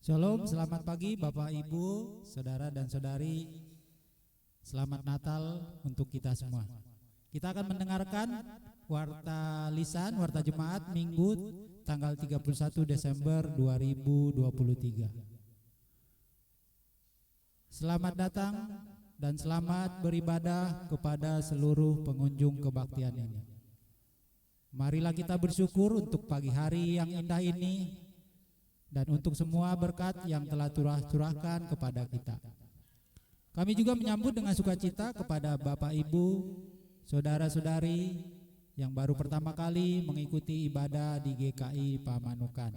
Shalom, selamat pagi Bapak Ibu, Saudara dan Saudari. Selamat Natal untuk kita semua. Kita akan mendengarkan warta lisan, warta jemaat Minggu tanggal 31 Desember 2023. Selamat datang dan selamat beribadah kepada seluruh pengunjung kebaktian ini. Marilah kita bersyukur untuk pagi hari yang indah ini dan untuk semua berkat yang telah curahkan kepada kita. Kami juga menyambut dengan sukacita kepada Bapak Ibu, Saudara-saudari yang baru pertama kali mengikuti ibadah di GKI Pamanukan.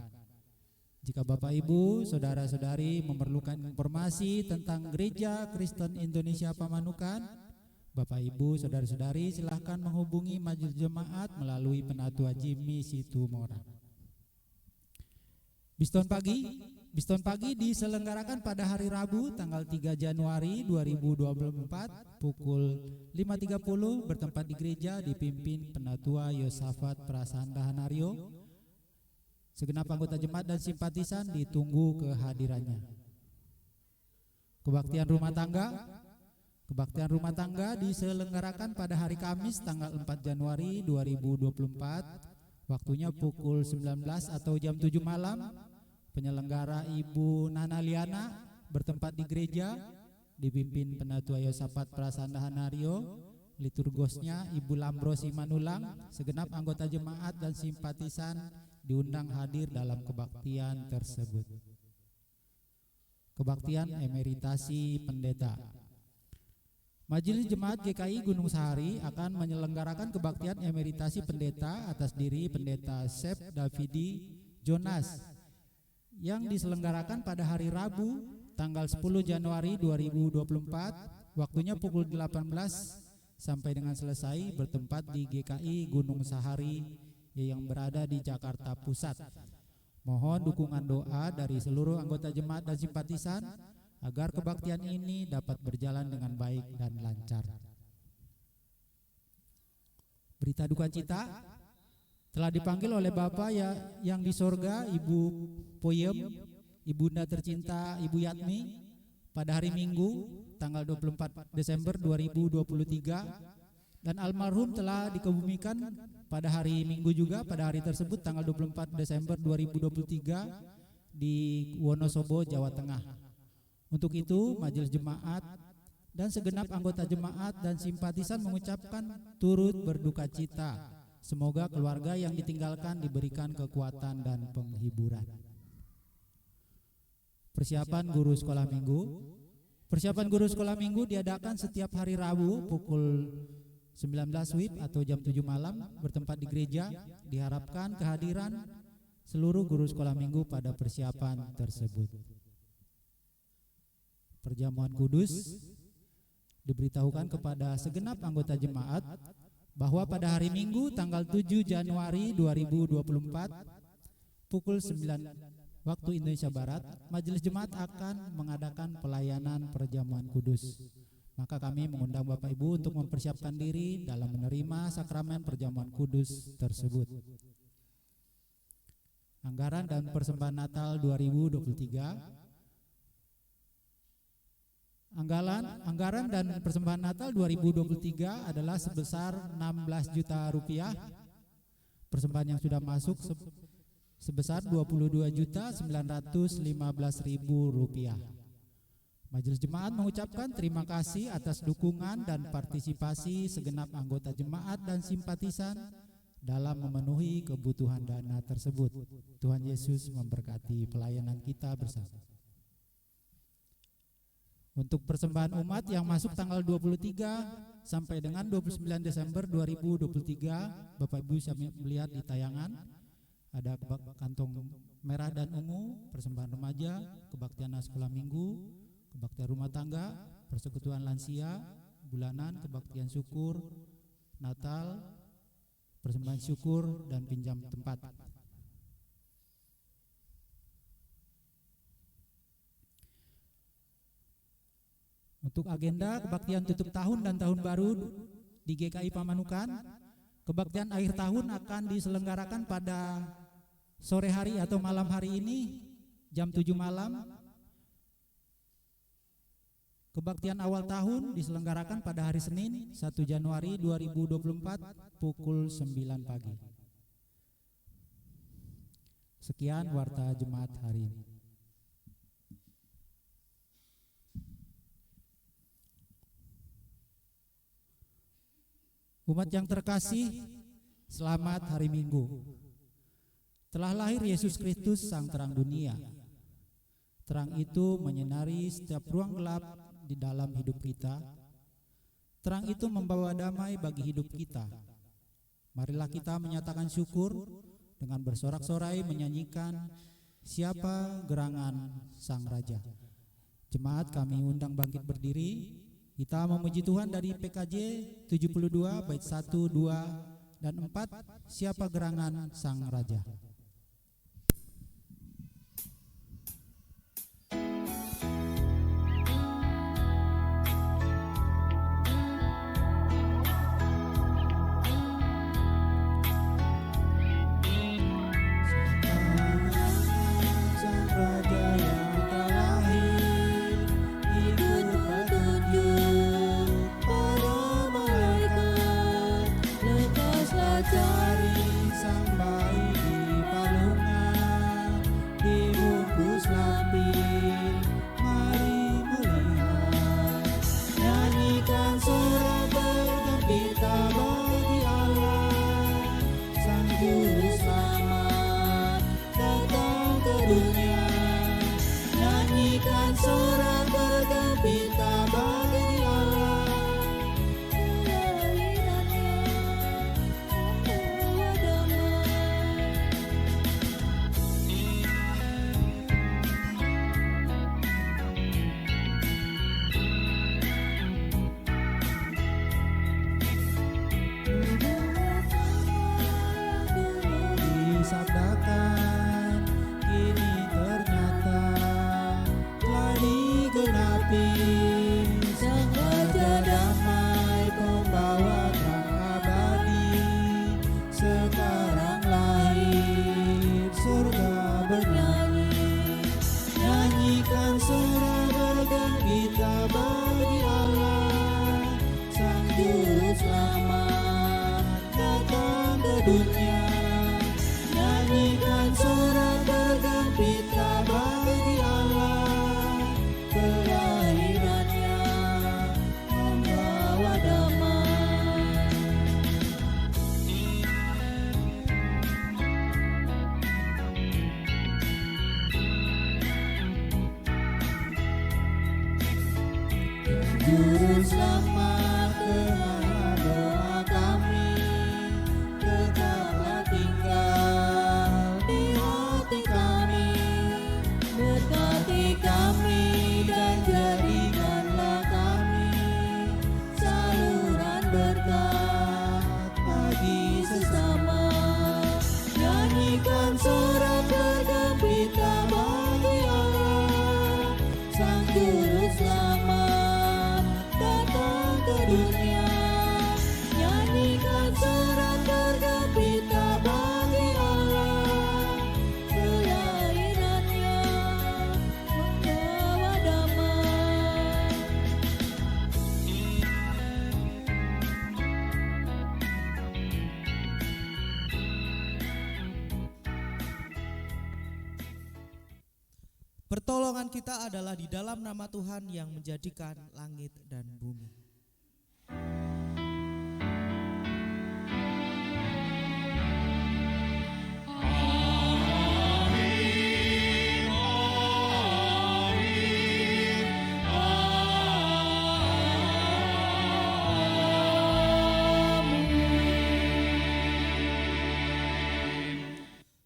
Jika Bapak Ibu, Saudara-saudari memerlukan informasi tentang Gereja Kristen Indonesia Pamanukan, Bapak Ibu, Saudara-saudari silahkan menghubungi Majelis Jemaat melalui Penatua Jimmy Situmorang. Biston pagi diselenggarakan pada hari Rabu tanggal 3 Januari 2024 pukul 5.30 bertempat di gereja dipimpin Penatua Yosafat Prasandahanario. Segenap anggota jemaat dan simpatisan ditunggu kehadirannya. Kebaktian rumah tangga diselenggarakan pada hari Kamis tanggal 4 Januari 2024. Waktunya pukul 19 atau jam 7 malam. Penyelenggara Ibu Nana Liana bertempat di gereja dipimpin Penatua Yosafat Prasandahanario. Liturgosnya Ibu Lambrosi Manulang. Segenap anggota jemaat dan simpatisan diundang hadir dalam kebaktian tersebut. Kebaktian emeritasi pendeta. Majelis Jemaat GKI Gunung Sahari akan menyelenggarakan kebaktian emeritasi pendeta atas diri Pendeta Sep Davidi Jonas yang diselenggarakan pada hari Rabu tanggal 10 Januari 2024, waktunya pukul 18 sampai dengan selesai bertempat di GKI Gunung Sahari yang berada di Jakarta Pusat. Mohon dukungan doa dari seluruh anggota jemaat dan simpatisan agar kebaktian ini dapat berjalan dengan baik dan lancar. Berita duka cita, telah dipanggil oleh Bapa yang di sorga, Ibu Poyem, Ibunda tercinta Ibu Yatmi, pada hari Minggu tanggal 24 Desember 2023, dan almarhum telah dikebumikan pada hari Minggu juga pada hari tersebut tanggal 24 Desember 2023 di Wonosobo, Jawa Tengah. Untuk itu majelis jemaat dan segenap anggota jemaat dan simpatisan mengucapkan turut berduka cita. Semoga keluarga yang ditinggalkan diberikan kekuatan dan penghiburan. Persiapan guru sekolah minggu. Persiapan guru sekolah minggu diadakan setiap hari Rabu pukul 19 WIB atau jam 7 malam bertempat di gereja. Diharapkan kehadiran seluruh guru sekolah minggu pada persiapan tersebut. Perjamuan kudus diberitahukan kepada segenap anggota jemaat bahwa pada hari Minggu tanggal 7 Januari 2024 pukul 9 waktu Indonesia Barat, majelis jemaat akan mengadakan pelayanan perjamuan kudus. Maka kami mengundang Bapak Ibu untuk mempersiapkan diri dalam menerima sakramen perjamuan kudus tersebut. Anggaran dan persembahan Natal 2023. Anggaran dan persembahan Natal 2023 adalah sebesar 16 juta rupiah. Persembahan yang sudah masuk sebesar 22.915.000 rupiah. Majelis Jemaat mengucapkan terima kasih atas dukungan dan partisipasi segenap anggota jemaat dan simpatisan dalam memenuhi kebutuhan dana tersebut. Tuhan Yesus memberkati pelayanan kita bersama. Untuk persembahan umat yang masuk tanggal 23 sampai dengan 29 Desember 2023, Bapak Ibu bisa melihat di tayangan ada kantong merah dan ungu, persembahan remaja, kebaktian sekolah minggu, kebaktian rumah tangga, persekutuan lansia, bulanan, kebaktian syukur, Natal, persembahan syukur, dan pinjam tempat. Untuk agenda kebaktian tutup tahun dan tahun baru di GKI Pamanukan, kebaktian akhir tahun akan diselenggarakan pada sore hari atau malam hari ini jam 7 malam. Kebaktian awal tahun diselenggarakan pada hari Senin 1 Januari 2024 pukul 9 pagi. Sekian warta Jemaat hari ini. Umat yang terkasih, selamat hari Minggu. Telah lahir Yesus Kristus, Sang Terang Dunia. Terang itu menyinari setiap ruang gelap di dalam hidup kita. Terang itu membawa damai bagi hidup kita. Marilah kita menyatakan syukur dengan bersorak-sorai menyanyikan Siapa Gerangan Sang Raja. Jemaat kami undang bangkit berdiri. Kita memuji Tuhan dari PKJ 72 bait 1, 2, dan 4. Siapa Gerangan Sang Raja. Pertolongan kita adalah di dalam nama Tuhan yang menjadikan langit dan bumi.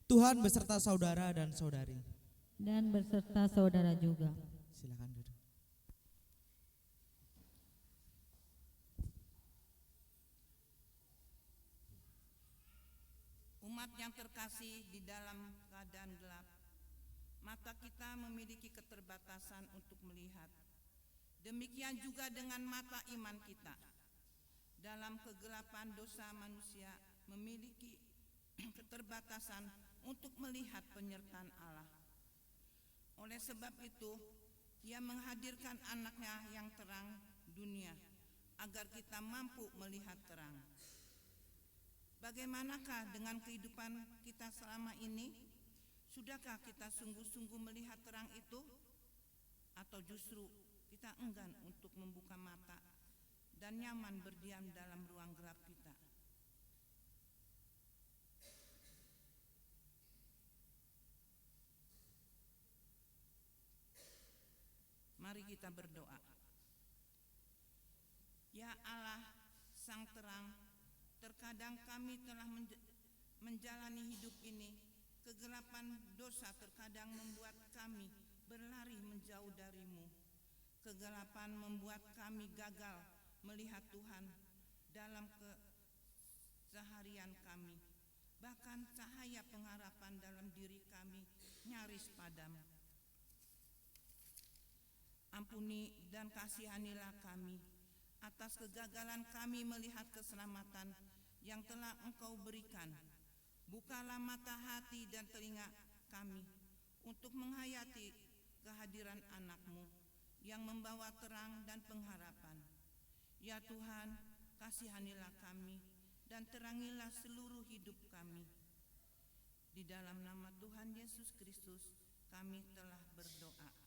Tuhan beserta saudara dan saudari. Dan beserta saudara juga. Silakan duduk. Umat yang terkasih, di dalam keadaan gelap, mata kita memiliki keterbatasan untuk melihat. Demikian juga dengan mata iman kita. Dalam kegelapan dosa manusia memiliki keterbatasan untuk melihat penyertaan Allah. Oleh sebab itu, Ia menghadirkan anaknya yang terang dunia, agar kita mampu melihat terang. Bagaimanakah dengan kehidupan kita selama ini? Sudahkah kita sungguh-sungguh melihat terang itu? Atau justru kita enggan untuk membuka mata dan nyaman berdiam dalam ruang gelap kita? Mari kita berdoa. Ya Allah, Sang Terang, terkadang kami telah menjalani hidup ini. Kegelapan dosa terkadang membuat kami berlari menjauh dari-Mu. Kegelapan membuat kami gagal melihat Tuhan dalam keseharian kami. Bahkan cahaya pengharapan dalam diri kami nyaris padam. Ampuni dan kasihanilah kami atas kegagalan kami melihat keselamatan yang telah Engkau berikan. Bukalah mata hati dan telinga kami untuk menghayati kehadiran anak-Mu yang membawa terang dan pengharapan. Ya Tuhan, kasihanilah kami dan terangilah seluruh hidup kami. Di dalam nama Tuhan Yesus Kristus kami telah berdoa.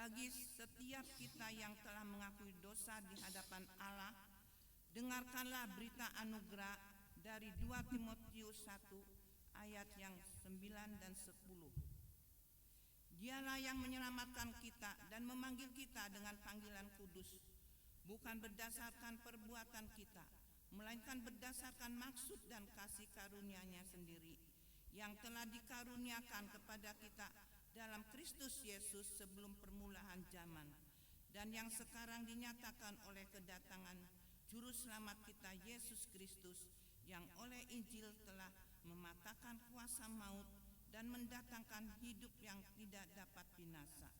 Bagi setiap kita yang telah mengakui dosa di hadapan Allah, dengarkanlah berita anugerah dari 2 Timotius 1 ayat yang 9 dan 10. Dialah yang menyelamatkan kita dan memanggil kita dengan panggilan kudus, bukan berdasarkan perbuatan kita, melainkan berdasarkan maksud dan kasih karunia-Nya sendiri, yang telah dikaruniakan kepada kita dalam Kristus Yesus sebelum permulaan zaman. dan yang sekarang dinyatakan oleh kedatangan Juru Selamat kita Yesus Kristus, yang oleh Injil telah mematahkan kuasa maut dan mendatangkan hidup yang tidak dapat binasa.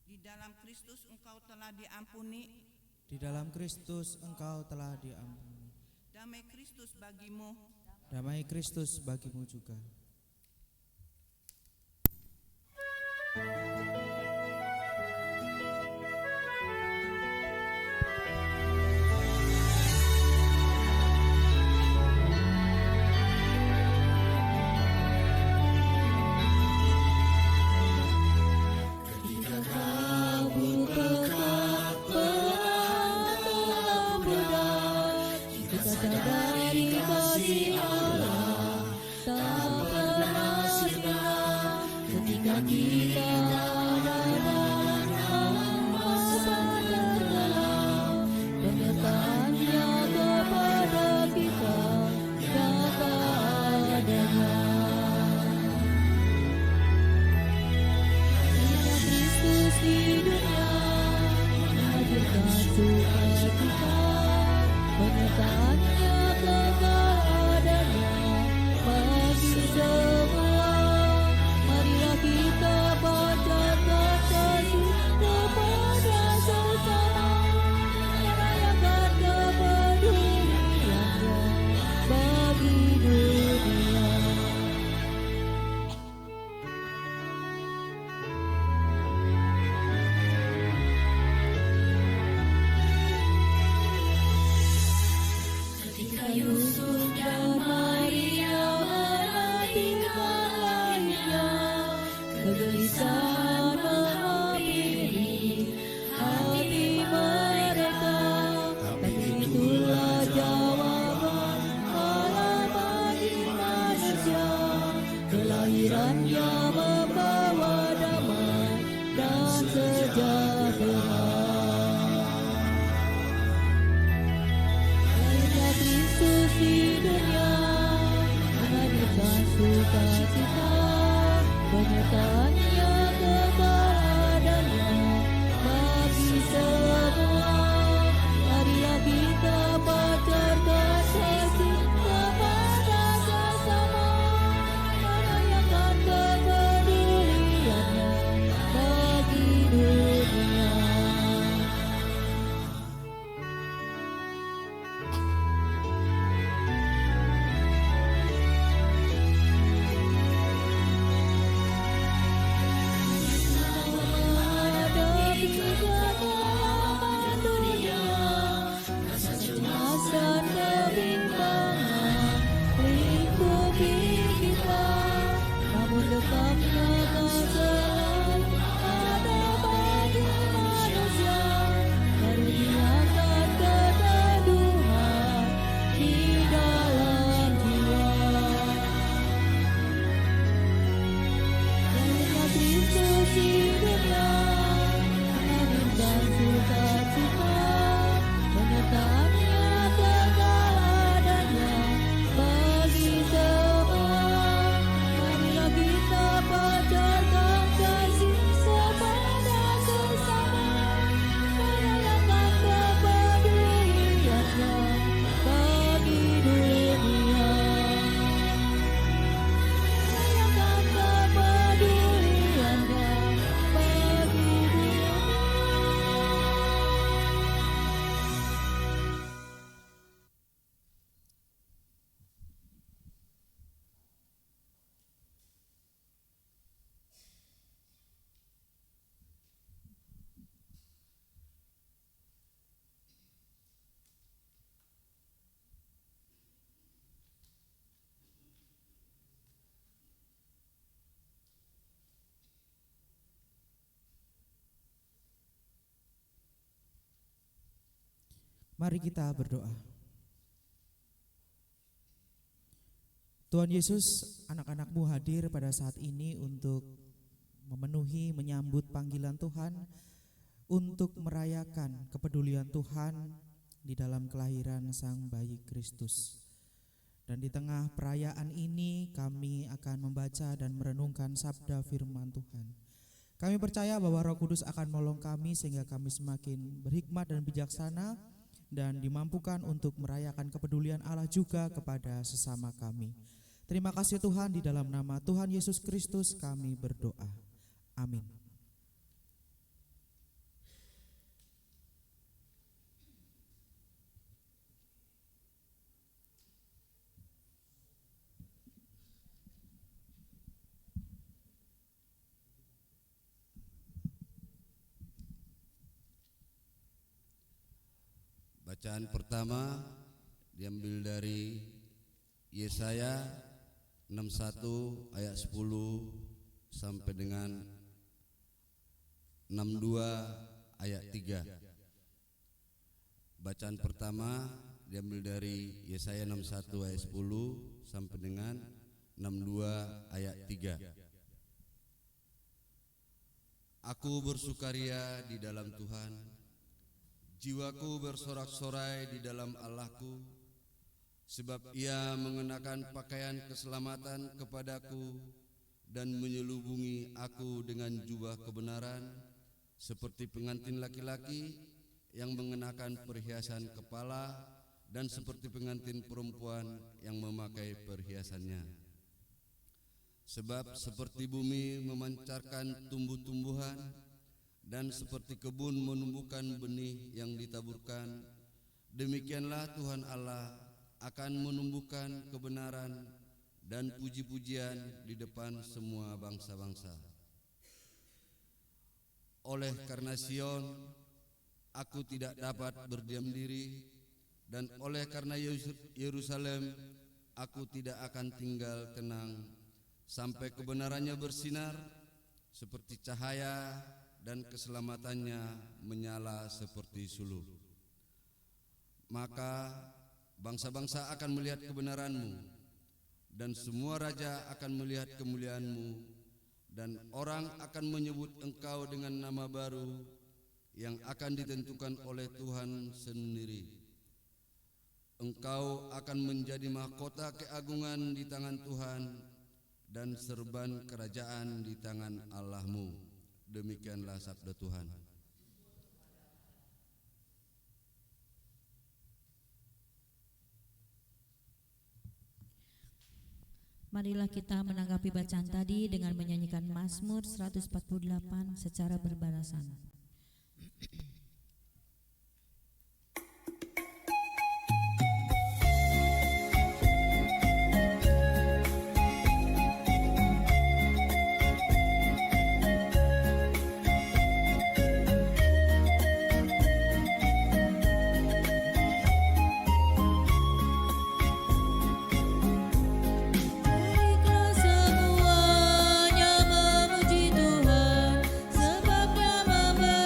Di dalam Kristus engkau telah diampuni. Di dalam Kristus engkau telah diampuni. Damai Kristus bagimu. Damai Kristus bagimu juga. Mari kita berdoa. Tuhan Yesus, anak-anak-Mu hadir pada saat ini untuk memenuhi, menyambut panggilan Tuhan, untuk merayakan kepedulian Tuhan di dalam kelahiran Sang Bayi Kristus. Dan di tengah perayaan ini kami akan membaca dan merenungkan sabda firman Tuhan. Kami percaya bahwa Roh Kudus akan menolong kami sehingga kami semakin berhikmat dan bijaksana dan dimampukan untuk merayakan kepedulian Allah juga kepada sesama kami. Terima kasih Tuhan, di dalam nama Tuhan Yesus Kristus kami berdoa. Amin. Bacaan pertama diambil dari Yesaya 61 ayat 10 sampai dengan 62 ayat 3. Bacaan pertama diambil dari Yesaya 61 ayat 10 sampai dengan 62 ayat 3. Aku bersukaria di dalam Tuhan, jiwaku bersorak-sorai di dalam Allahku, sebab Ia mengenakan pakaian keselamatan kepadaku dan menyelubungi aku dengan jubah kebenaran, seperti pengantin laki-laki yang mengenakan perhiasan kepala dan seperti pengantin perempuan yang memakai perhiasannya. Sebab seperti bumi memancarkan tumbuh-tumbuhan dan seperti kebun menumbuhkan benih yang ditaburkan, demikianlah Tuhan Allah akan menumbuhkan kebenaran dan puji-pujian di depan semua bangsa-bangsa. Oleh karena Sion, aku tidak dapat berdiam diri, dan oleh karena Yerusalem, aku tidak akan tinggal tenang sampai kebenarannya bersinar seperti cahaya dan keselamatannya menyala seperti suluh. Maka bangsa-bangsa akan melihat kebenaranmu, dan semua raja akan melihat kemuliaanmu, dan orang akan menyebut engkau dengan nama baru yang akan ditentukan oleh Tuhan sendiri. Engkau akan menjadi mahkota keagungan di tangan Tuhan dan serban kerajaan di tangan Allahmu. Demikianlah sabda Tuhan. Marilah kita menanggapi bacaan tadi dengan menyanyikan Mazmur 148 secara berbalasan. Semuanya memuji Tuhan, sebab Dia memberi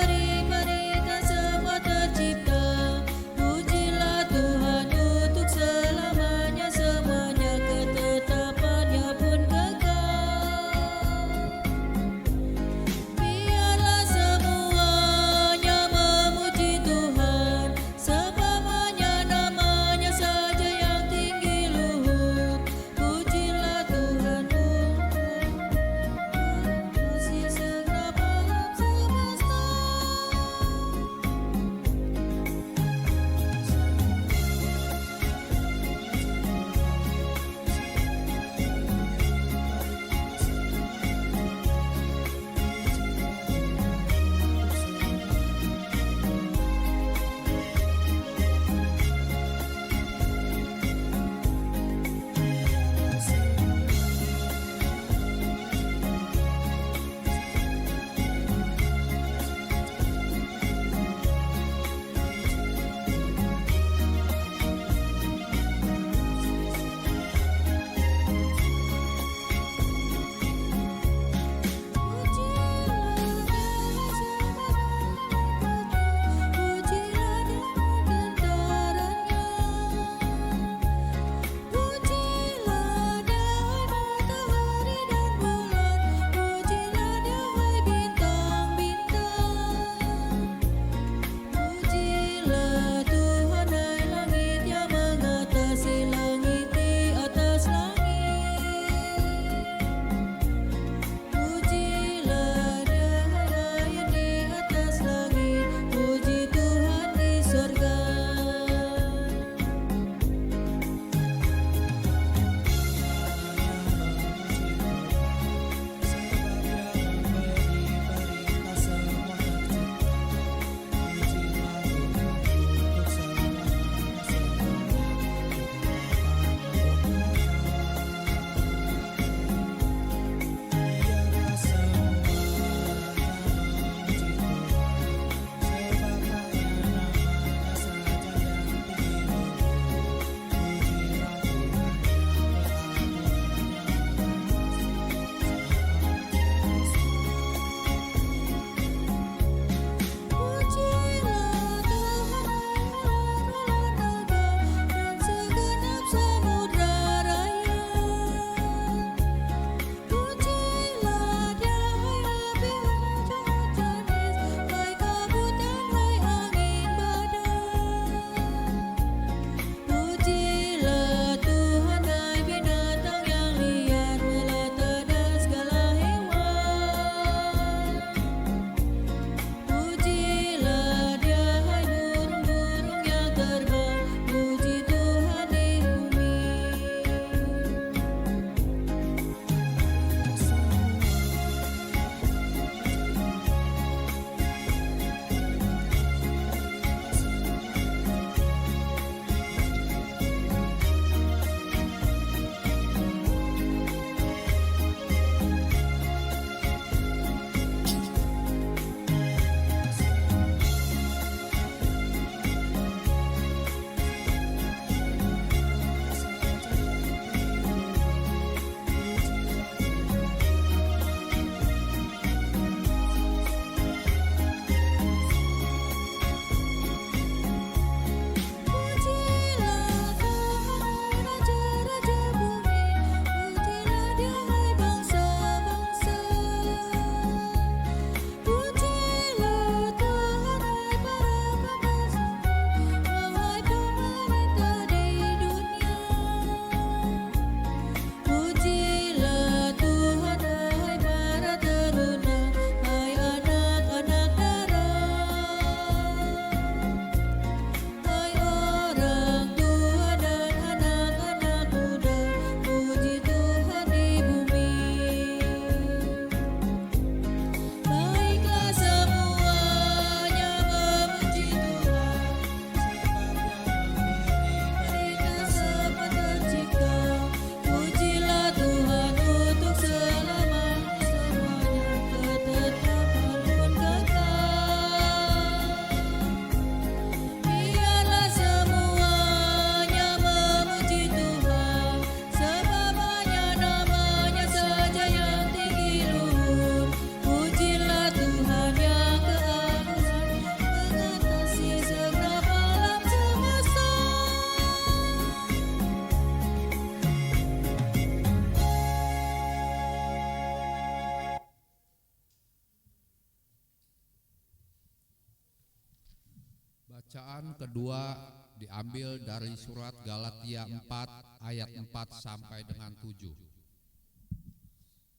Bacaan kedua diambil dari surat Galatia 4 ayat 4 sampai dengan 7.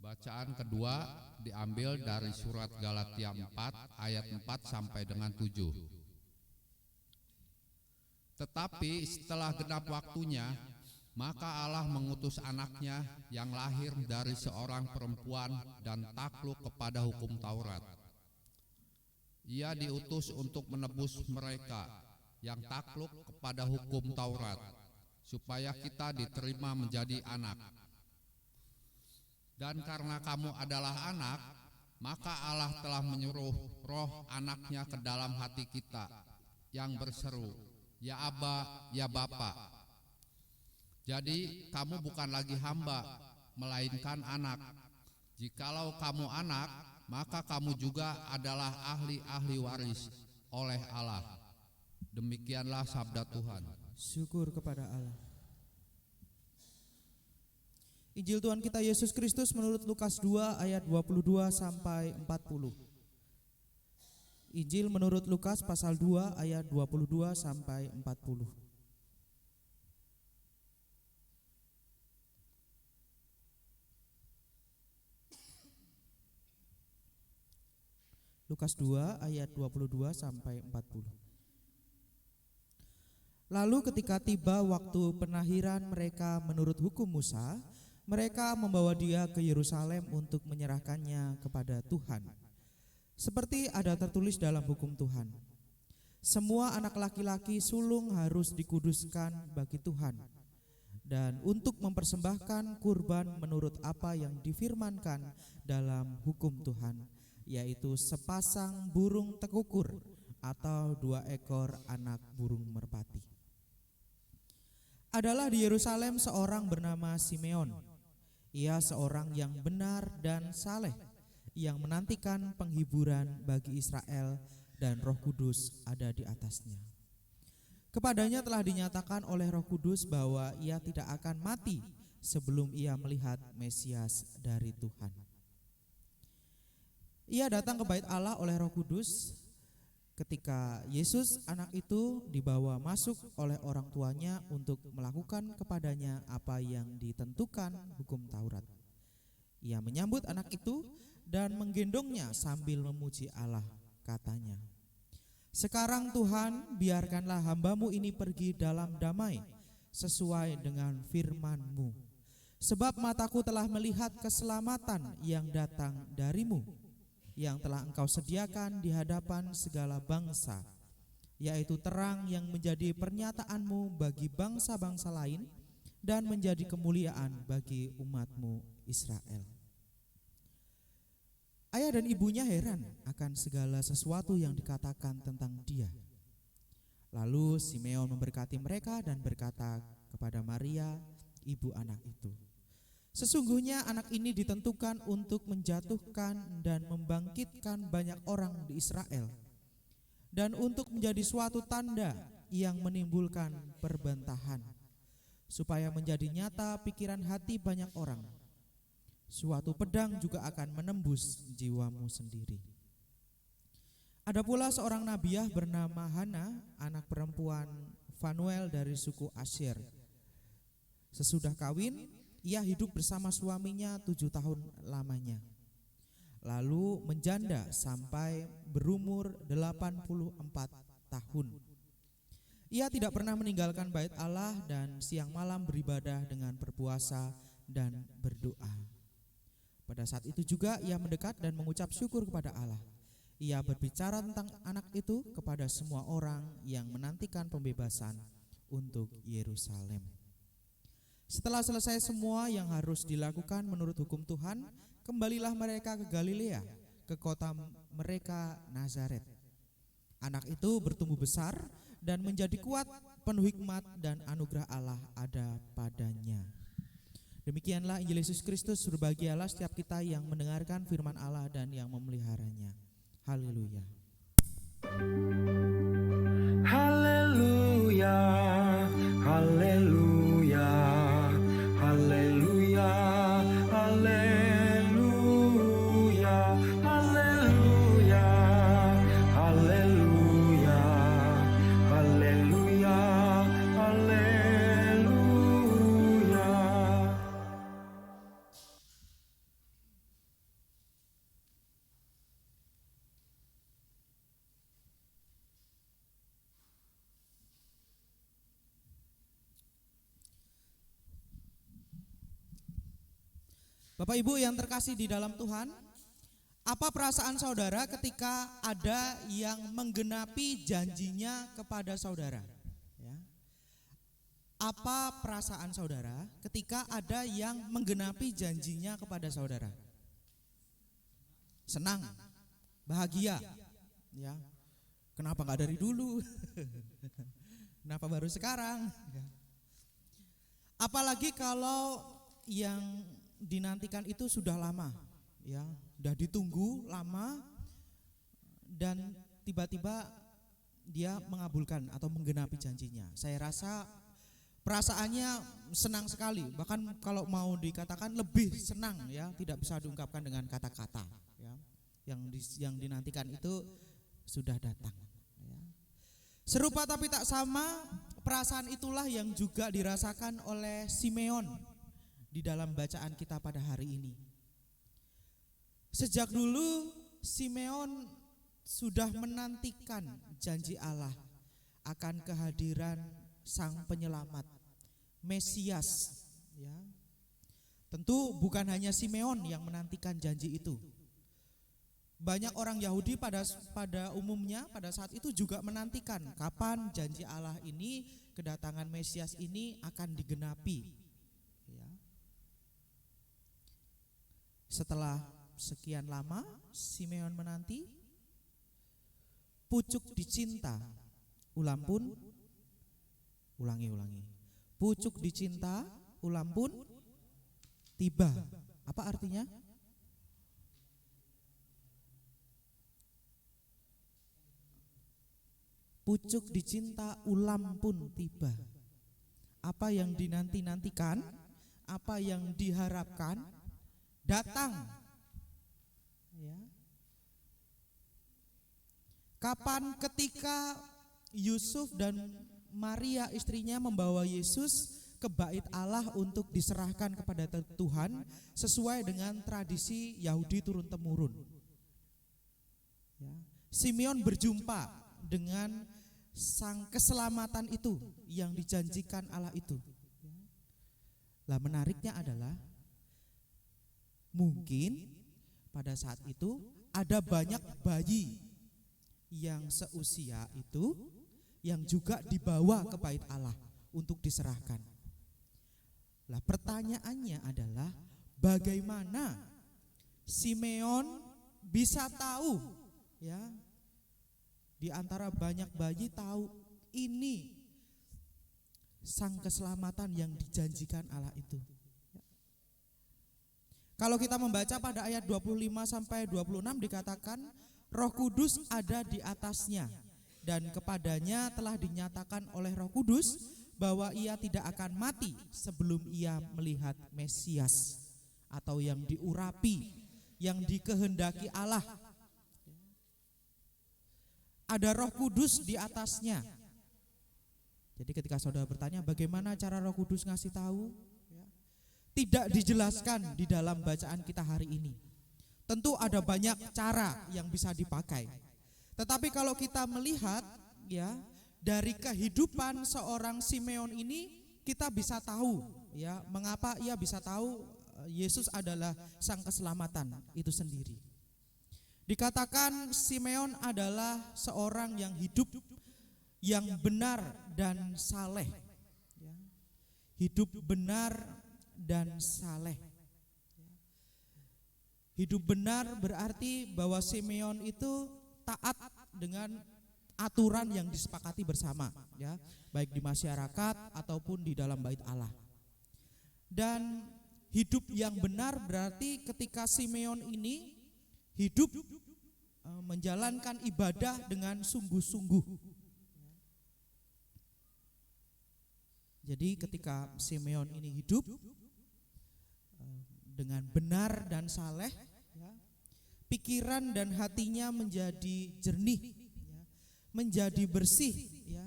Bacaan kedua diambil dari surat Galatia 4 ayat 4 sampai dengan 7. Tetapi setelah genap waktunya, maka Allah mengutus anaknya yang lahir dari seorang perempuan dan takluk kepada hukum Taurat. Ia diutus untuk menebus mereka yang takluk kepada hukum Taurat, supaya kita diterima menjadi anak. Dan karena kamu adalah anak, maka Allah telah menyuruh roh anaknya ke dalam hati kita yang berseru, ya Aba, ya Bapa. Jadi kamu bukan lagi hamba, melainkan anak. Jikalau kamu anak, maka kamu juga adalah ahli-ahli waris oleh Allah. Demikianlah sabda Tuhan. Syukur kepada Allah. Injil Tuhan kita Yesus Kristus menurut Lukas 2 ayat 22 sampai 40. Injil menurut Lukas pasal 2 ayat 22 sampai 40. Lukas 2 ayat 22 sampai 40. Lalu ketika tiba waktu penahiran mereka menurut hukum Musa, mereka membawa dia ke Yerusalem untuk menyerahkannya kepada Tuhan. Seperti ada tertulis dalam hukum Tuhan, semua anak laki-laki sulung harus dikuduskan bagi Tuhan, dan untuk mempersembahkan kurban menurut apa yang difirmankan dalam hukum Tuhan, yaitu sepasang burung tekukur atau 2 ekor anak burung merpati. Adalah di Yerusalem seorang bernama Simeon. Ia seorang yang benar dan saleh, yang menantikan penghiburan bagi Israel, dan Roh Kudus ada di atasnya. Kepadanya telah dinyatakan oleh Roh Kudus bahwa ia tidak akan mati sebelum ia melihat Mesias dari Tuhan. Ia datang ke bait Allah oleh Roh Kudus ketika Yesus anak itu dibawa masuk oleh orang tuanya untuk melakukan kepadanya apa yang ditentukan hukum Taurat. Ia menyambut anak itu dan menggendongnya sambil memuji Allah, katanya, "Sekarang Tuhan, biarkanlah hambamu ini pergi dalam damai sesuai dengan firman-Mu. Sebab mataku telah melihat keselamatan yang datang dari-Mu, yang telah Engkau sediakan di hadapan segala bangsa, yaitu terang yang menjadi pernyataan-Mu bagi bangsa-bangsa lain dan menjadi kemuliaan bagi umat-Mu Israel." Ayah dan ibunya heran akan segala sesuatu yang dikatakan tentang dia. Lalu Simeon memberkati mereka dan berkata kepada Maria, ibu anak itu, "Sesungguhnya anak ini ditentukan untuk menjatuhkan dan membangkitkan banyak orang di Israel, dan untuk menjadi suatu tanda yang menimbulkan perbantahan, supaya menjadi nyata pikiran hati banyak orang. Suatu pedang juga akan menembus jiwamu sendiri." Ada pula seorang nabiah bernama Hana, anak perempuan Fanuel dari suku Asyer. Sesudah kawin, ia hidup bersama suaminya 7 tahun lamanya, lalu menjanda sampai berumur 84 tahun. Ia tidak pernah meninggalkan bait Allah dan siang malam beribadah dengan berpuasa dan berdoa. Pada saat itu juga ia mendekat dan mengucap syukur kepada Allah. Ia berbicara tentang anak itu kepada semua orang yang menantikan pembebasan untuk Yerusalem. Setelah selesai semua yang harus dilakukan menurut hukum Tuhan, kembalilah mereka ke Galilea, ke kota mereka Nazaret. Anak itu bertumbuh besar dan menjadi kuat, penuh hikmat dan anugerah Allah ada padanya. Demikianlah Injil Yesus Kristus. Berbahagialah setiap kita yang mendengarkan firman Allah dan yang memeliharanya. Haleluya. Haleluya, haleluya, haleluya, haleluya, haleluya, haleluya, Bapak Ibu yang terkasih di dalam Tuhan, apa perasaan saudara ketika ada yang menggenapi janjinya kepada saudara? Ya. Apa perasaan saudara ketika ada yang menggenapi janjinya kepada saudara? Senang, bahagia, ya. Kenapa nggak dari dulu? Kenapa baru sekarang? Ya. Apalagi kalau yang dinantikan itu sudah lama, ya, sudah ditunggu lama dan tiba-tiba dia mengabulkan atau menggenapi janjinya. Saya rasa perasaannya senang sekali, bahkan kalau mau dikatakan lebih senang, ya, tidak bisa diungkapkan dengan kata-kata, ya. Yang dinantikan itu sudah datang, ya. Serupa tapi tak sama, perasaan itulah yang juga dirasakan oleh Simeon di dalam bacaan kita pada hari ini. Sejak dulu Simeon sudah menantikan janji Allah akan kehadiran Sang Penyelamat, Mesias, ya. Tentu bukan hanya Simeon yang menantikan janji itu. Banyak orang Yahudi pada umumnya pada saat itu juga menantikan kapan janji Allah ini, kedatangan Mesias ini akan digenapi. Setelah sekian lama Simeon menanti, pucuk dicinta, ulangi. Pucuk dicinta, ulam pun tiba. Apa artinya? Pucuk dicinta, ulam pun tiba. Apa yang dinanti-nantikan, apa yang diharapkan datang, ya. Kapan? Ketika Yusuf dan Maria istrinya membawa Yesus ke bait Allah untuk diserahkan kepada Tuhan sesuai dengan tradisi Yahudi turun temurun, ya. Simeon berjumpa dengan sang keselamatan itu yang dijanjikan Allah itu. Lah menariknya adalah mungkin pada saat itu ada banyak bayi yang seusia itu yang juga dibawa ke bait Allah untuk diserahkan. Lah pertanyaannya adalah bagaimana Simeon bisa tahu, ya, di antara banyak bayi tahu ini sang keselamatan yang dijanjikan Allah itu. Kalau kita membaca pada ayat 25 sampai 26 dikatakan Roh Kudus ada di atasnya dan kepadanya telah dinyatakan oleh Roh Kudus bahwa ia tidak akan mati sebelum ia melihat Mesias atau yang diurapi, yang dikehendaki Allah. Ada Roh Kudus di atasnya. Jadi ketika saudara bertanya bagaimana cara Roh Kudus ngasih tahu? Tidak dijelaskan di dalam bacaan kita hari ini. Tentu ada banyak cara yang bisa dipakai. Tetapi kalau kita melihat, ya, dari kehidupan seorang Simeon ini kita bisa tahu, ya, mengapa ia bisa tahu Yesus adalah sang keselamatan itu sendiri. Dikatakan Simeon adalah seorang yang hidup yang benar dan saleh, ya. Hidup benar dan saleh. Hidup benar berarti bahwa Simeon itu taat dengan aturan yang disepakati bersama, ya, baik di masyarakat ataupun di dalam bait Allah. Dan hidup yang benar berarti ketika Simeon ini hidup menjalankan ibadah dengan sungguh-sungguh. Jadi ketika Simeon ini hidup dengan benar dan saleh, ya, pikiran dan hatinya menjadi jernih, ya, menjadi bersih, ya.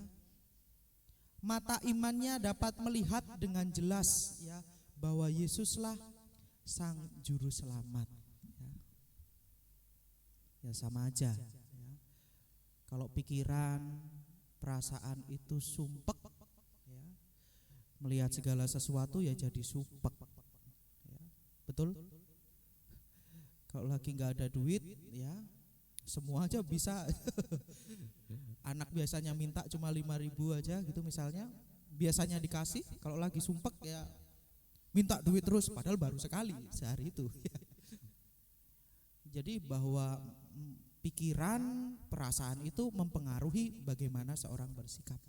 Mata imannya dapat melihat dengan jelas, ya, bahwa Yesuslah sang juru selamat, ya. Ya sama aja, ya. Kalau pikiran, perasaan itu sumpek, ya, melihat segala sesuatu ya jadi sumpek. Betul? Kalau lagi nggak ada duit, ya semua aja bisa. Anak biasanya minta cuma 5.000 aja gitu misalnya, biasanya dikasih. Kalau lagi sumpek ya minta duit terus, padahal baru sekali sehari itu. Jadi bahwa pikiran, perasaan itu mempengaruhi bagaimana seorang bersikap.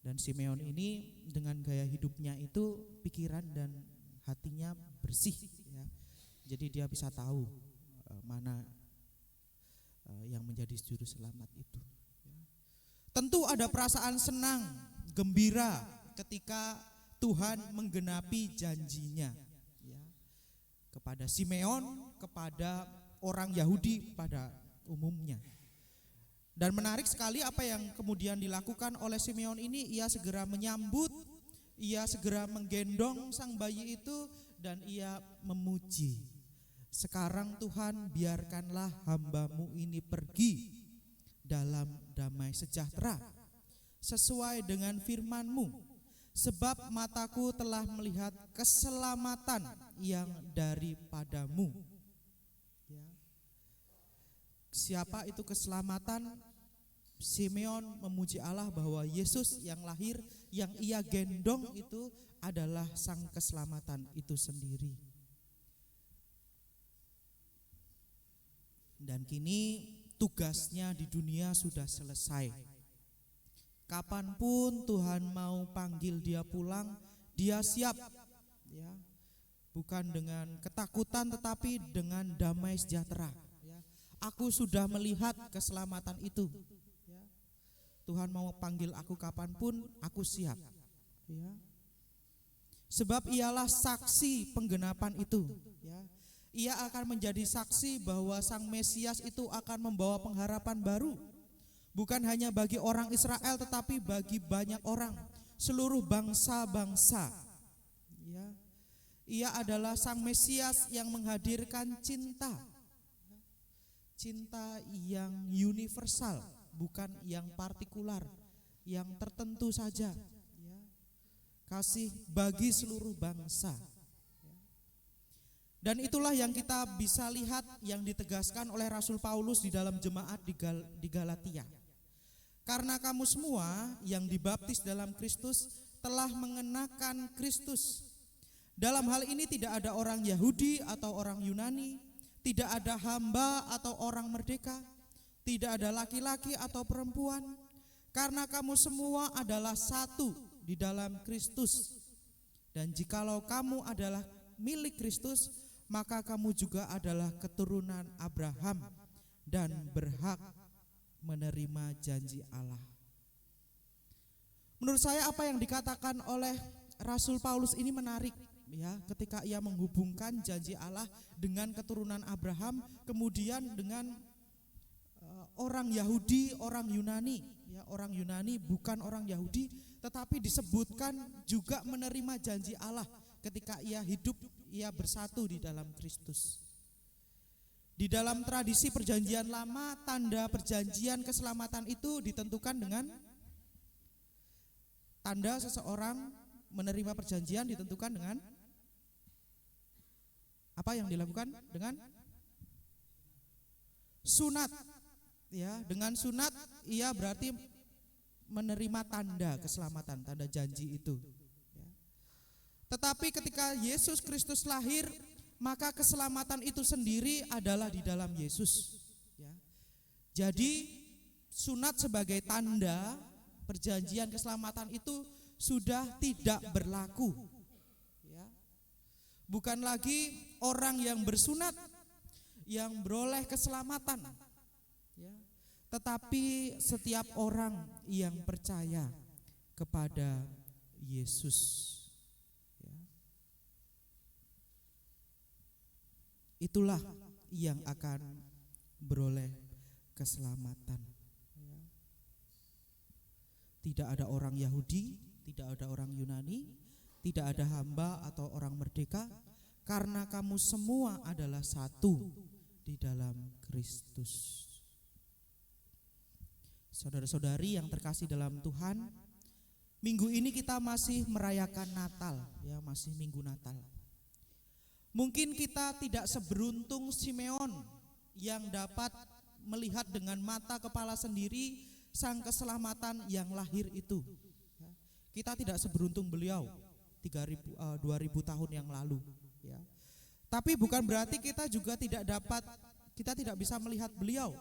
Dan Simeon ini dengan gaya hidupnya itu pikiran dan hatinya bersih, ya. Jadi dia bisa tahu mana yang menjadi juru selamat itu. Tentu ada perasaan senang, gembira ketika Tuhan menggenapi janjinya, ya, kepada Simeon, kepada orang Yahudi pada umumnya. Dan menarik sekali apa yang kemudian dilakukan oleh Simeon ini. Ia segera menyambut, ia segera menggendong sang bayi itu, dan ia memuji. Sekarang Tuhan, biarkanlah hamba-Mu ini pergi dalam damai sejahtera sesuai dengan firman-Mu, sebab mataku telah melihat keselamatan yang daripada-Mu. Ya. Siapa itu keselamatan? Simeon memuji Allah bahwa Yesus yang lahir, yang ia gendong itu adalah sang keselamatan itu sendiri. Dan kini tugasnya di dunia sudah selesai. Kapanpun Tuhan mau panggil dia pulang, dia siap, ya. Bukan dengan ketakutan tetapi dengan damai sejahtera, ya. Aku sudah melihat keselamatan itu, ya. Tuhan mau panggil aku kapanpun, aku siap, ya. Sebab ialah saksi penggenapan itu, ya. Ia akan menjadi saksi bahwa sang Mesias itu akan membawa pengharapan baru, bukan hanya bagi orang Israel tetapi bagi banyak orang, seluruh bangsa-bangsa, ya. Ia adalah sang Mesias yang menghadirkan cinta, cinta yang universal, bukan yang partikular, yang tertentu saja, ya. Kasih bagi seluruh bangsa. Dan itulah yang kita bisa lihat yang ditegaskan oleh Rasul Paulus di dalam jemaat di Galatia. Karena kamu semua yang dibaptis dalam Kristus telah mengenakan Kristus. Dalam hal ini tidak ada orang Yahudi atau orang Yunani, tidak ada hamba atau orang merdeka, tidak ada laki-laki atau perempuan, karena kamu semua adalah satu di dalam Kristus. Dan jikalau kamu adalah milik Kristus, maka kamu juga adalah keturunan Abraham dan berhak menerima janji Allah. Menurut saya apa yang dikatakan oleh Rasul Paulus ini menarik, ya, ketika ia menghubungkan janji Allah dengan keturunan Abraham, kemudian dengan orang Yahudi, orang Yunani, ya, orang Yunani bukan orang Yahudi, tetapi disebutkan juga menerima janji Allah ketika ia hidup, ia bersatu di dalam Kristus. Di dalam tradisi perjanjian lama, tanda perjanjian keselamatan itu ditentukan dengan tanda seseorang menerima perjanjian ditentukan dengan apa yang dilakukan? Dengan sunat, ya. Dengan sunat ia berarti menerima tanda keselamatan, tanda janji itu. Tetapi ketika Yesus Kristus lahir, maka keselamatan itu sendiri adalah di dalam Yesus, ya. Jadi sunat sebagai tanda perjanjian keselamatan itu sudah tidak berlaku, ya. Bukan lagi orang yang bersunat yang beroleh keselamatan, ya. Tetapi setiap orang yang percaya kepada Yesus, itulah yang akan beroleh keselamatan. Tidak ada orang Yahudi, tidak ada orang Yunani, tidak ada hamba atau orang merdeka, karena kamu semua adalah satu di dalam Kristus. Saudara-saudari yang terkasih dalam Tuhan, minggu ini kita masih merayakan Natal, ya, masih Minggu Natal. Mungkin kita tidak seberuntung Simeon yang dapat melihat dengan mata kepala sendiri sang keselamatan yang lahir itu. Kita tidak seberuntung beliau 2000 tahun yang lalu, ya. Tapi bukan berarti kita juga tidak bisa melihat beliau.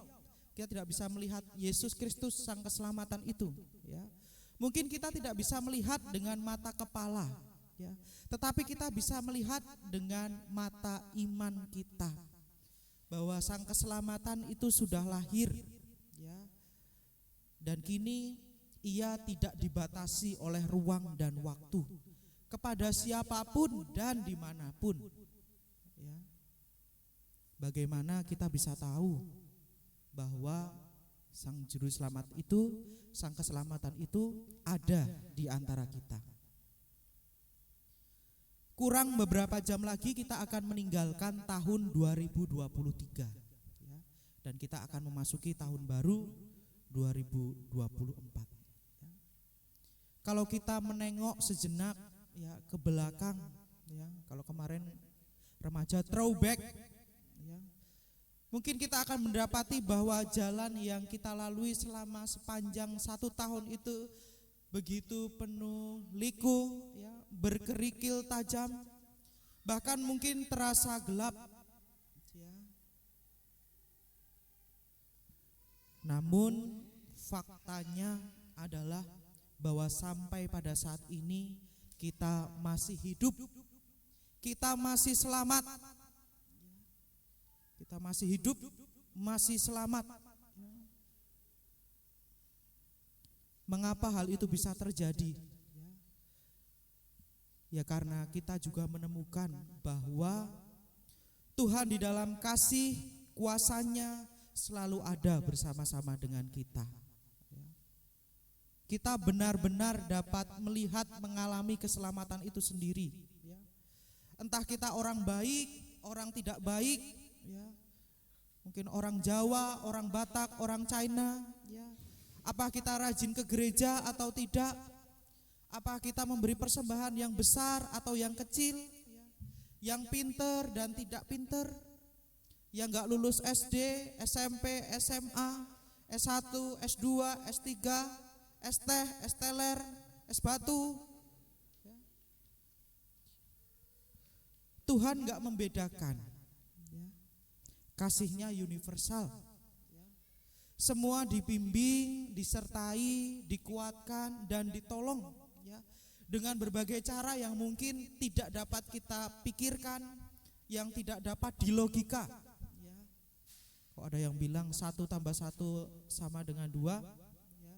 Kita tidak bisa melihat Yesus Kristus sang keselamatan itu, ya. Mungkin kita tidak bisa melihat dengan mata kepala, ya, tetapi kita bisa melihat dengan mata iman kita bahwa sang keselamatan itu sudah lahir, ya, dan kini ia tidak dibatasi oleh ruang dan waktu kepada siapapun dan dimanapun, ya. Bagaimana kita bisa tahu bahwa sang juru selamat itu, sang keselamatan itu ada di antara kita? Kurang beberapa jam lagi kita akan meninggalkan tahun 2023, ya, dan kita akan memasuki tahun baru 2024. Ya. Kalau kita menengok sejenak, ya, ke belakang, ya, kalau kemarin remaja throwback, ya, mungkin kita akan mendapati bahwa jalan yang kita lalui selama sepanjang 1 tahun itu begitu penuh liku, ya, berkerikil tajam, bahkan mungkin terasa gelap, ya. Namun faktanya adalah bahwa sampai pada saat ini kita masih hidup, kita masih selamat, kita masih hidup, masih selamat. Mengapa hal itu bisa terjadi? Ya karena kita juga menemukan bahwa Tuhan di dalam kasih kuasa-Nya selalu ada bersama-sama dengan kita. Kita benar-benar dapat melihat, mengalami keselamatan itu sendiri. Entah kita orang baik, orang tidak baik, ya. Mungkin orang Jawa, orang Batak, orang China, ya. Apa kita rajin ke gereja atau tidak? Apa kita memberi persembahan yang besar atau yang kecil? Yang pinter dan tidak pinter? Yang gak lulus SD, SMP, SMA, S1, S2, S3, ST, STeler, S batu? Tuhan gak membedakan. Kasih-Nya universal. Semua dibimbing, disertai, dikuatkan, dan ditolong, ya, dengan berbagai cara yang mungkin tidak dapat kita pikirkan, yang tidak dapat dilogika, ya. Kok ada yang bilang 1 tambah 1 sama dengan 2, ya.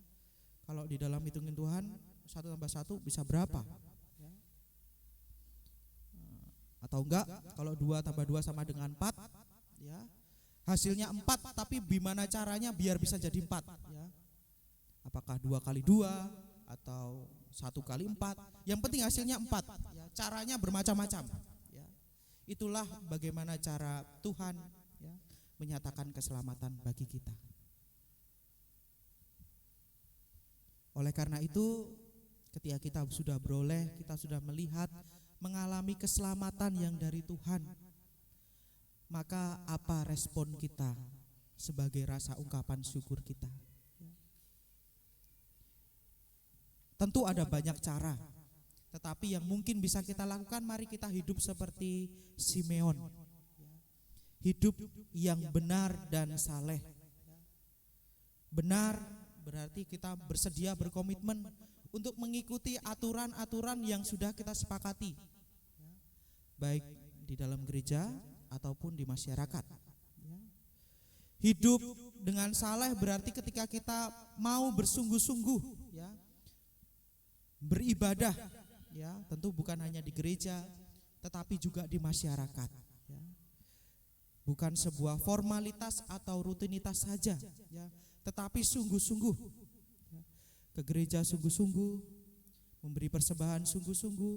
Kalau di dalam hitungin Tuhan 1 tambah 1 bisa berapa, ya. Atau enggak, kalau 2 tambah 2 sama dengan 4, ya, hasilnya 4, tapi gimana caranya biar bisa jadi 4, ya. Apakah 2 kali 2 atau 1 kali 4, yang penting hasilnya 4, ya. Caranya bermacam-macam, ya. Itulah bagaimana cara Tuhan, ya, menyatakan keselamatan bagi kita. Oleh karena itu, ketika kita sudah beroleh, kita sudah melihat, mengalami keselamatan yang dari Tuhan, maka apa respon kita sebagai rasa ungkapan syukur kita? Tentu ada banyak cara, tetapi yang mungkin bisa kita lakukan, mari kita hidup seperti Simeon. Hidup yang benar dan saleh. Benar berarti kita bersedia berkomitmen untuk mengikuti aturan-aturan yang sudah kita sepakati, baik di dalam gereja ataupun di masyarakat. Hidup dengan saleh berarti ketika kita mau bersungguh-sungguh, ya, beribadah, ya, tentu bukan hanya di gereja tetapi juga di masyarakat, ya. Bukan sebuah formalitas atau rutinitas saja, ya, tetapi sungguh-sungguh, ya. Ke gereja sungguh-sungguh, memberi persembahan sungguh-sungguh,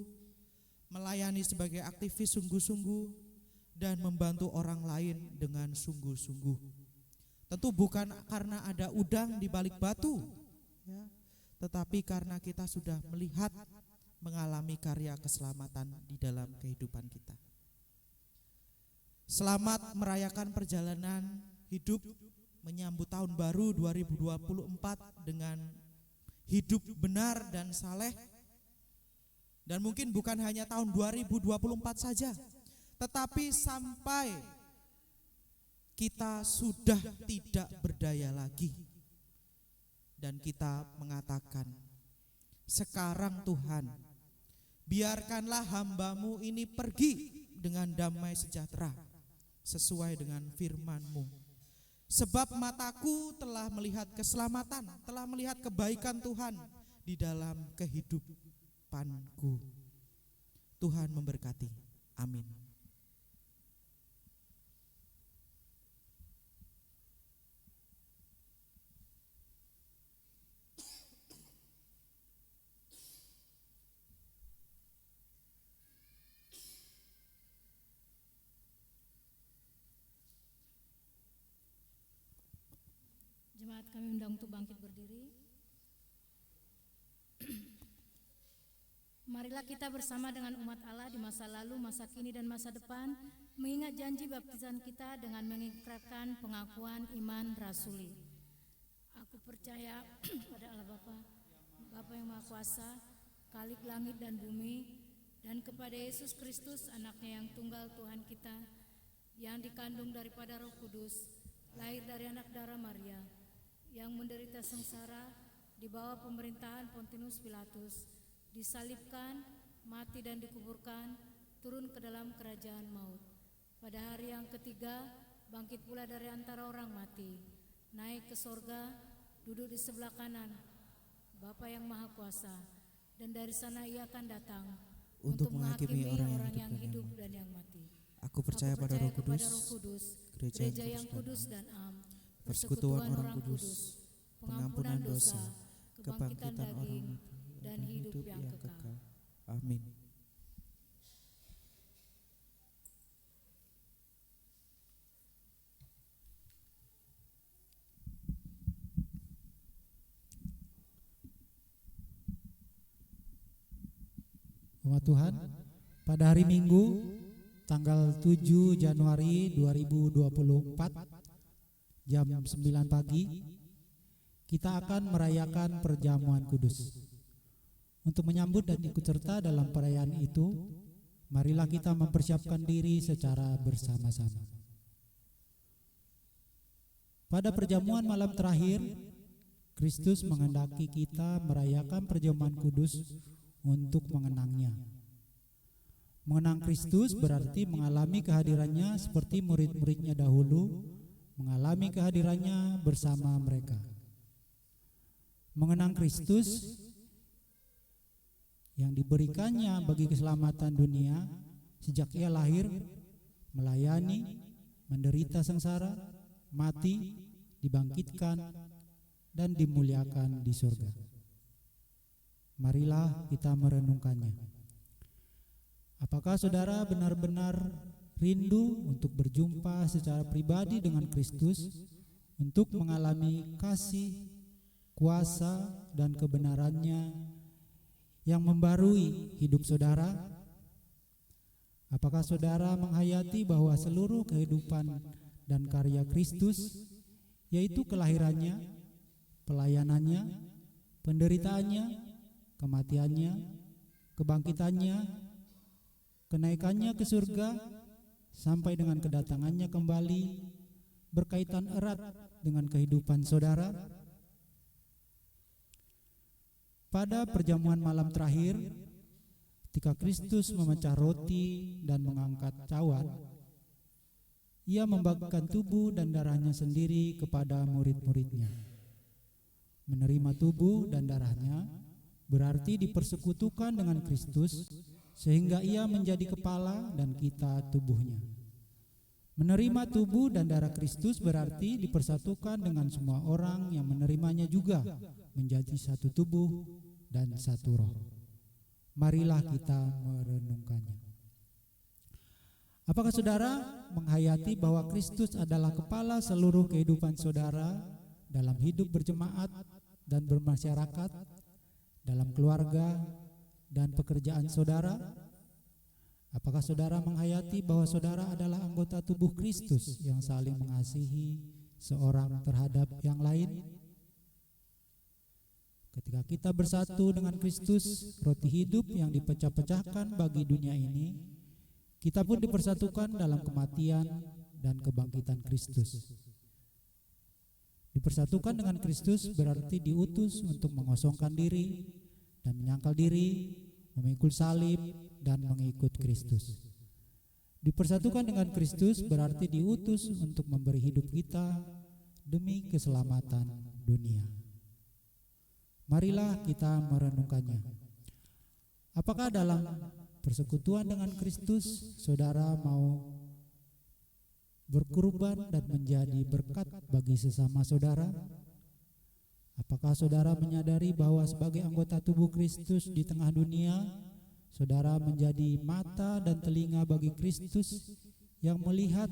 melayani sebagai aktivis sungguh-sungguh, dan membantu orang lain dengan sungguh-sungguh. Tentu bukan karena ada udang di balik batu, ya, tetapi karena kita sudah melihat, mengalami karya keselamatan di dalam kehidupan kita. Selamat merayakan perjalanan hidup menyambut tahun baru 2024 dengan hidup benar dan saleh. Dan mungkin bukan hanya tahun 2024 saja, tetapi sampai kita sudah tidak berdaya lagi dan kita mengatakan, sekarang Tuhan, biarkanlah hamba-Mu ini pergi dengan damai sejahtera sesuai dengan firman-Mu. Sebab mataku telah melihat keselamatan, telah melihat kebaikan Tuhan di dalam kehidupanku. Tuhan memberkati. Amin. Jemaat kami undang untuk bangkit berdiri. Marilah kita bersama dengan umat Allah di masa lalu, masa kini, dan masa depan mengingat janji baptisan kita dengan mengikrarkan pengakuan iman rasuli. Aku percaya pada Allah Bapa yang Maha Kuasa, Khalik langit dan bumi, dan kepada Yesus Kristus, anaknya yang tunggal Tuhan kita, yang dikandung daripada Roh Kudus, lahir dari anak darah Maria, yang menderita sengsara di bawah pemerintahan Pontius Pilatus, disalibkan, mati dan dikuburkan, turun ke dalam kerajaan maut. Pada hari yang ketiga, bangkit pula dari antara orang mati, naik ke sorga, duduk di sebelah kanan Bapa yang Maha Kuasa, dan dari sana Ia akan datang untuk menghakimi orang yang hidup dan yang mati. Aku percaya pada Roh Kudus, gereja yang kudus dan am, persekutuan orang kudus, pengampunan dosa, kebangkitan daging, dan hidup yang kekal. Amin. Umat Tuhan, pada hari Minggu tanggal 7 Januari 2024 jam 9 pagi kita akan merayakan perjamuan kudus. Untuk menyambut dan ikut serta dalam perayaan itu, marilah kita mempersiapkan diri secara bersama-sama. Pada perjamuan malam terakhir, Kristus menghendaki kita merayakan perjamuan kudus untuk mengenangnya. Mengenang Kristus berarti mengalami kehadirannya seperti murid-muridnya dahulu mengalami kehadirannya bersama mereka. Mengenang Kristus yang diberikannya bagi keselamatan dunia sejak Ia lahir, melayani, menderita sengsara, mati, dibangkitkan, dan dimuliakan di surga. Marilah kita merenungkannya. Apakah saudara benar-benar rindu untuk berjumpa secara pribadi dengan Kristus, untuk mengalami kasih, kuasa, dan kebenarannya yang membarui hidup saudara? Apakah saudara menghayati bahwa seluruh kehidupan dan karya Kristus, yaitu kelahirannya, pelayanannya, penderitaannya, kematiannya, kebangkitannya, kenaikannya ke surga, sampai dengan kedatangannya kembali, berkaitan erat dengan kehidupan saudara? Pada perjamuan malam terakhir, ketika Kristus memecah roti dan mengangkat cawan, Ia membagikan tubuh dan darahnya sendiri kepada murid-muridnya. Menerima tubuh dan darahnya berarti dipersekutukan dengan Kristus, sehingga Ia menjadi kepala dan kita tubuhnya. Menerima tubuh dan darah Kristus berarti dipersatukan dengan semua orang yang menerimanya juga menjadi satu tubuh dan satu roh. Marilah kita merenungkannya. Apakah saudara menghayati bahwa Kristus adalah kepala seluruh kehidupan saudara dalam hidup berjemaat dan bermasyarakat, dalam keluarga dan pekerjaan saudara? Apakah saudara menghayati bahwa saudara adalah anggota tubuh Kristus yang saling mengasihi seorang terhadap yang lain? Ketika kita bersatu dengan Kristus, roti hidup yang dipecah-pecahkan bagi dunia ini, kita pun dipersatukan dalam kematian dan kebangkitan Kristus. Dipersatukan dengan Kristus berarti diutus untuk mengosongkan diri dan menyangkal diri, memikul salib, dan mengikut Kristus. Dipersatukan dengan Kristus berarti diutus untuk memberi hidup kita demi keselamatan dunia. Marilah kita merenungkannya. Apakah dalam persekutuan dengan Kristus, saudara mau berkorban dan menjadi berkat bagi sesama saudara? Apakah saudara menyadari bahwa sebagai anggota tubuh Kristus di tengah dunia, saudara menjadi mata dan telinga bagi Kristus yang melihat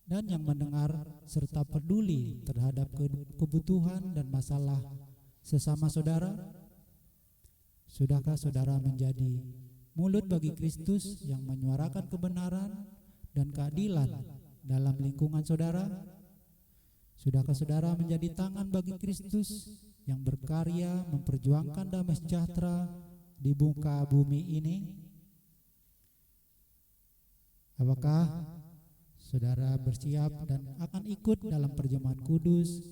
dan yang mendengar serta peduli terhadap kebutuhan dan masalah sesama saudara? Sudahkah saudara menjadi mulut bagi Kristus yang menyuarakan kebenaran dan keadilan dalam lingkungan saudara? Sudahkah saudara menjadi tangan bagi Kristus yang berkarya memperjuangkan damai sejahtera di muka bumi ini? Apakah saudara bersiap dan akan ikut dalam perjamuan kudus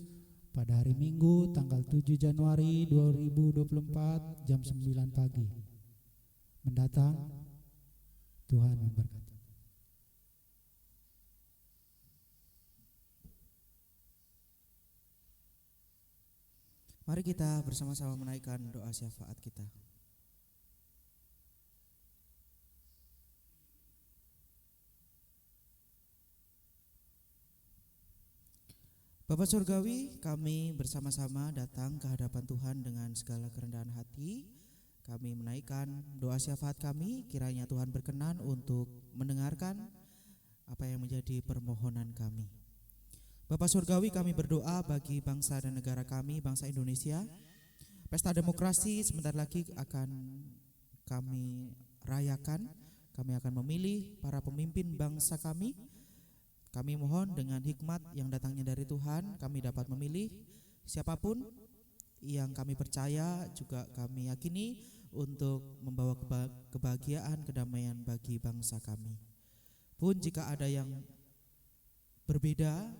pada hari Minggu tanggal 7 Januari 2024 jam 9 pagi mendatang? Tuhan memberkati. Mari kita bersama-sama menaikkan doa syafaat kita. Bapa Surgawi, kami bersama-sama datang ke hadapan Tuhan dengan segala kerendahan hati. Kami menaikkan doa syafaat kami, kiranya Tuhan berkenan untuk mendengarkan apa yang menjadi permohonan kami. Bapa Surgawi, kami berdoa bagi bangsa dan negara kami, bangsa Indonesia. Pesta demokrasi sebentar lagi akan kami rayakan. Kami akan memilih para pemimpin bangsa kami. Kami mohon dengan hikmat yang datangnya dari Tuhan, kami dapat memilih siapapun yang kami percaya, juga kami yakini untuk membawa kebahagiaan, kedamaian bagi bangsa kami. Pun jika ada yang berbeda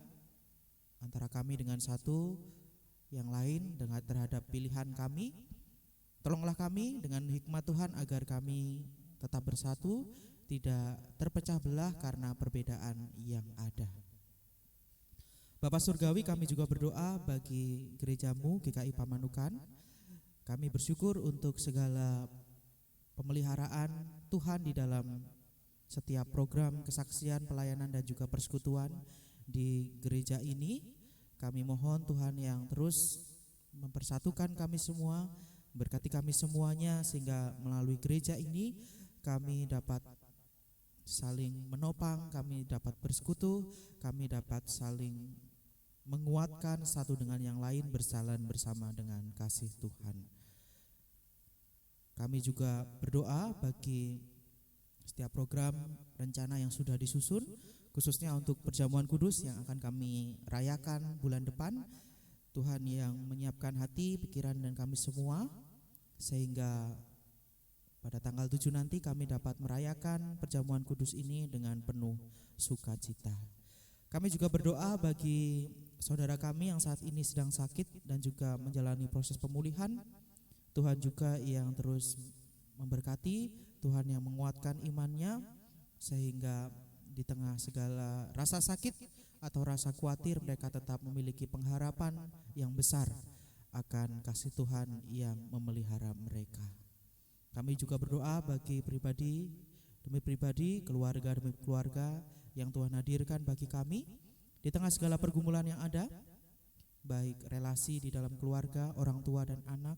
antara kami dengan satu yang lain dengan terhadap pilihan kami, tolonglah kami dengan hikmat Tuhan agar kami tetap bersatu, tidak terpecah belah karena perbedaan yang ada. Bapak Surgawi, kami juga berdoa bagi gerejamu GKI Pamanukan. Kami bersyukur untuk segala pemeliharaan Tuhan di dalam setiap program kesaksian, pelayanan dan juga persekutuan di gereja ini. Kami mohon Tuhan yang terus mempersatukan kami semua, berkati kami semuanya, sehingga melalui gereja ini kami dapat saling menopang, kami dapat bersekutu, kami dapat saling menguatkan satu dengan yang lain, berjalan bersama dengan kasih Tuhan. Kami juga berdoa bagi setiap program rencana yang sudah disusun, khususnya untuk perjamuan kudus yang akan kami rayakan bulan depan. Tuhan yang menyiapkan hati, pikiran dan kami semua, sehingga pada tanggal 7 nanti kami dapat merayakan perjamuan kudus ini dengan penuh sukacita. Kami juga berdoa bagi saudara kami yang saat ini sedang sakit dan juga menjalani proses pemulihan. Tuhan juga yang terus memberkati, Tuhan yang menguatkan imannya, sehingga di tengah segala rasa sakit atau rasa khawatir mereka tetap memiliki pengharapan yang besar akan kasih Tuhan yang memelihara mereka. Kami juga berdoa bagi pribadi demi pribadi, keluarga demi keluarga yang Tuhan hadirkan bagi kami di tengah segala pergumulan yang ada, baik relasi di dalam keluarga, orang tua dan anak,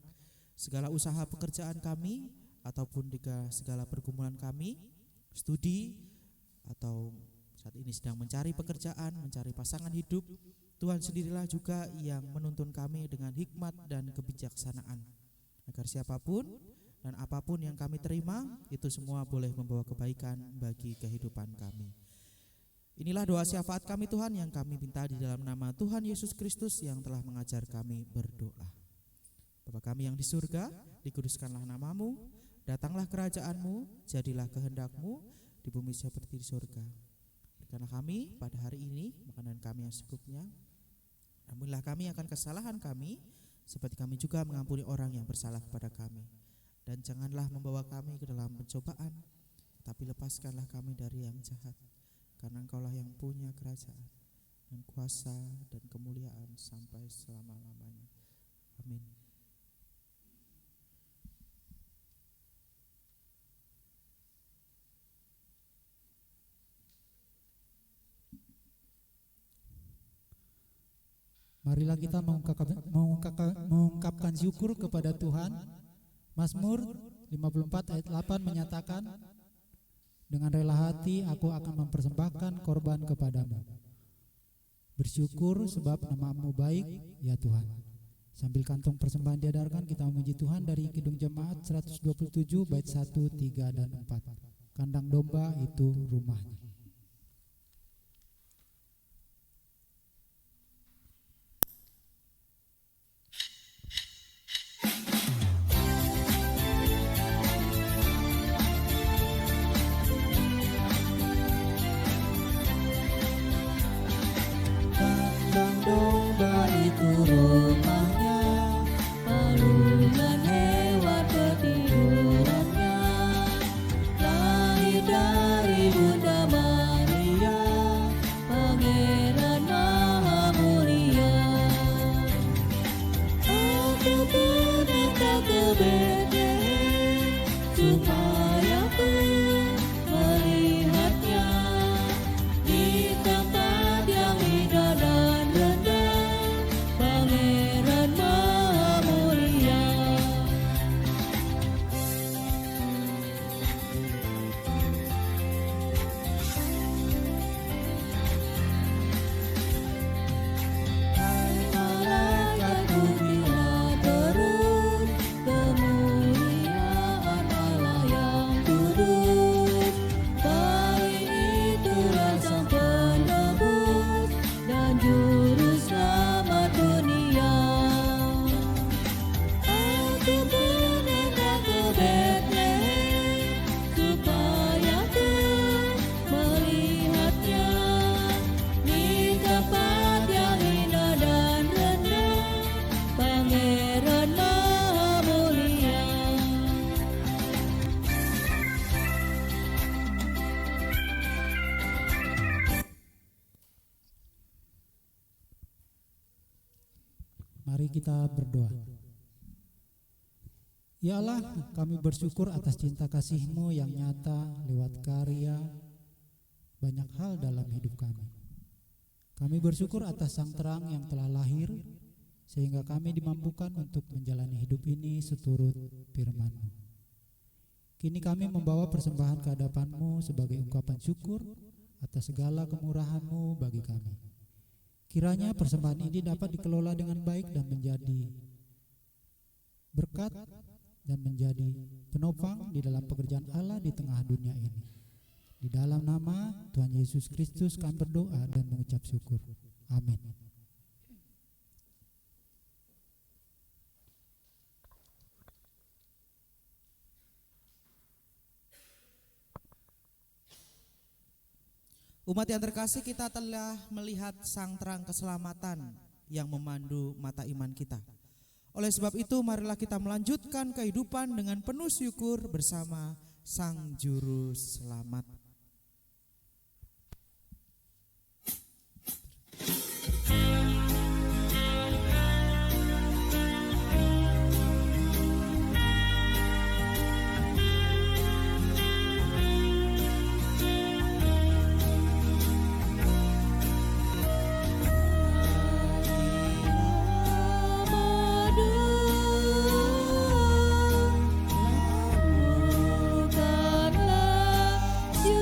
segala usaha pekerjaan kami ataupun juga segala pergumulan kami, studi atau saat ini sedang mencari pekerjaan, mencari pasangan hidup. Tuhan sendirilah juga yang menuntun kami dengan hikmat dan kebijaksanaan, agar siapapun dan apapun yang kami terima itu semua boleh membawa kebaikan bagi kehidupan kami. Inilah doa syafaat kami Tuhan yang kami minta di dalam nama Tuhan Yesus Kristus yang telah mengajar kami berdoa. Bapa kami yang di surga, dikuduskanlah namamu, datanglah kerajaanmu, jadilah kehendakmu di bumi seperti di surga. Berikanlah kami pada hari ini makanan kami yang secukupnya. Ampunilah kami akan kesalahan kami, seperti kami juga mengampuni orang yang bersalah kepada kami. Dan janganlah membawa kami ke dalam pencobaan, tapi lepaskanlah kami dari yang jahat. Karena Engkaulah yang punya kerajaan dan kuasa dan kemuliaan sampai selama-lamanya. Amin. Marilah kita mengungkapkan syukur kepada Tuhan. Mazmur 54 ayat 8 menyatakan, dengan rela hati aku akan mempersembahkan korban kepadamu. Bersyukur sebab nama-Mu baik, ya Tuhan. Sambil kantong persembahan diedarkan, kita memuji Tuhan dari Kidung Jemaat 127 bait 1, 3, dan 4. Kandang domba itu rumahnya. Mari kita berdoa. Ya Allah, kami bersyukur atas cinta kasih-Mu yang nyata lewat karya banyak hal dalam hidup kami. Kami bersyukur atas sang terang yang telah lahir, sehingga kami dimampukan untuk menjalani hidup ini seturut firman-Mu. Kini kami membawa persembahan ke hadapan-Mu sebagai ungkapan syukur atas segala kemurahan-Mu bagi kami. Kiranya persembahan ini dapat dikelola dengan baik dan menjadi berkat dan menjadi penopang di dalam pekerjaan Allah di tengah dunia ini. Di dalam nama Tuhan Yesus Kristus kami berdoa dan mengucap syukur. Amin. Umat yang terkasih, kita telah melihat sang terang keselamatan yang memandu mata iman kita. Oleh sebab itu, marilah kita melanjutkan kehidupan dengan penuh syukur bersama Sang Juru Selamat. Syukur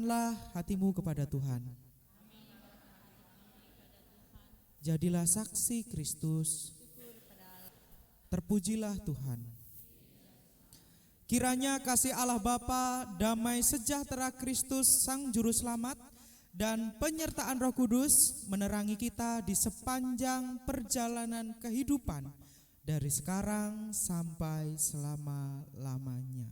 Arahkanlah hatimu kepada Tuhan. Jadilah saksi Kristus. Terpujilah Tuhan. Kiranya kasih Allah Bapa, damai sejahtera Kristus Sang Juru Selamat, dan penyertaan Roh Kudus menerangi kita di sepanjang perjalanan kehidupan dari sekarang sampai selama-lamanya.